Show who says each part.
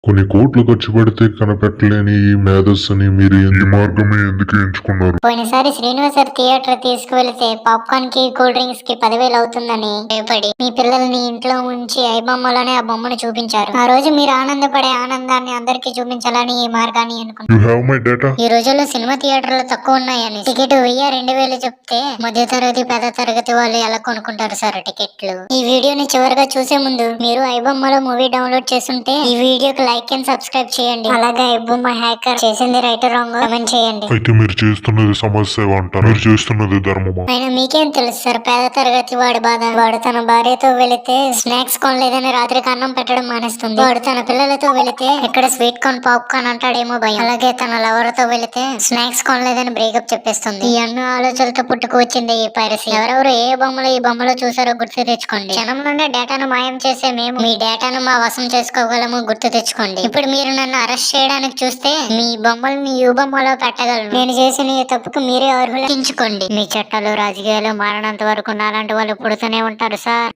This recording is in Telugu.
Speaker 1: కొన్ని కోట్లు ఖర్చు పెడితే కనిపెట్టలేని ఈ మేధస్సుని మీరు ఈ మార్గమే ఎందుకు ఎంచుకున్నారు?
Speaker 2: పోయినసారి శ్రీనివాస్ సార్ థియేటర్ తీసుకువెళితే పాప్కార్న్ కి కూల్ డ్రింక్స్ కి 10,000 అవుతుందని భయపడి మీ పిల్లల్ని ఇంట్లో ఉంచి ఐబొమ్మలోనే ఆ బొమ్మను చూపించారు. ఆ రోజు మీరు ఆనందపడే ఆనందాన్ని అందరికీ చూపించాలని ఈ మార్గాన్ని అనుకున్నారు.
Speaker 1: You have my data.
Speaker 2: ఈ రోజుల్లో సినిమా థియేటర్లు తక్కువ ఉన్నాయని టికెట్ 1000-2000 చెప్తే మధ్య తరగతి పెద్ద తరగతి వాళ్ళు ఎలా కొనుక్కుంటారు సార్ టికెట్లు? ఈ వీడియోని చివరిగా చూసే ముందు మీరు ఐబొమ్మలో మూవీ డౌన్లోడ్ చేస్తుంటే ఈ వీడియోకి లైక్ అండ్ సబ్స్క్రైబ్ చేయండి. అలాగే ఐబొమ్మ హ్యాకర్ చేసింది రైట్ రాంగ్ కమెంట్ చేయండి.
Speaker 1: అయితే మీరు చేస్తున్నది సమాజ సేవ అంటారు, మీరు చేస్తున్నది ధర్మమా?
Speaker 2: అయినా మీకేం తెలుసు సార్ పేద తరగతి వాడి బాధ. వాడు తన భార్యతో వెళితే స్నాక్స్ కొనలేదని రాత్రికి అన్నం పెట్టడం మానేస్తుంది. వాడు తన పిల్లలతో వెళితే ఇక్కడ స్వీట్ కార్న్ పాప్కార్న్ అంటాడేమో భయం. అలాగే తన లవర్ తో వెళితే స్నాక్స్ కొనలేదని బ్రేకప్ చెప్పేస్తుంది. ఈ అన్న ఆలోచనలతో పుట్టుకు వచ్చింది ఈ పైరసీ. ఎవరెవరు ఏ బొమ్మలు ఈ బొమ్మలో చూసారో గుర్తు తెచ్చుకోండి. క్షణంలోనే డేటాను మాయం చేసే మేము మీ డేటాను మా వశం చేసుకోగలము, గుర్తు తెచ్చుకోండి. ఇప్పుడు మీరు నన్ను అరెస్ట్ చేయడానికి చూస్తే మీ బొమ్మల్ని యూ బొమ్మలో పెట్టగలను. నేను చేసిన ఈ తప్పుకు మీరే అర్హులు. మీ చట్టాలు రాజకీయాలు మారినంత వరకు నాలాంటి వాళ్ళు పుడుతూనే ఉంటారు సార్.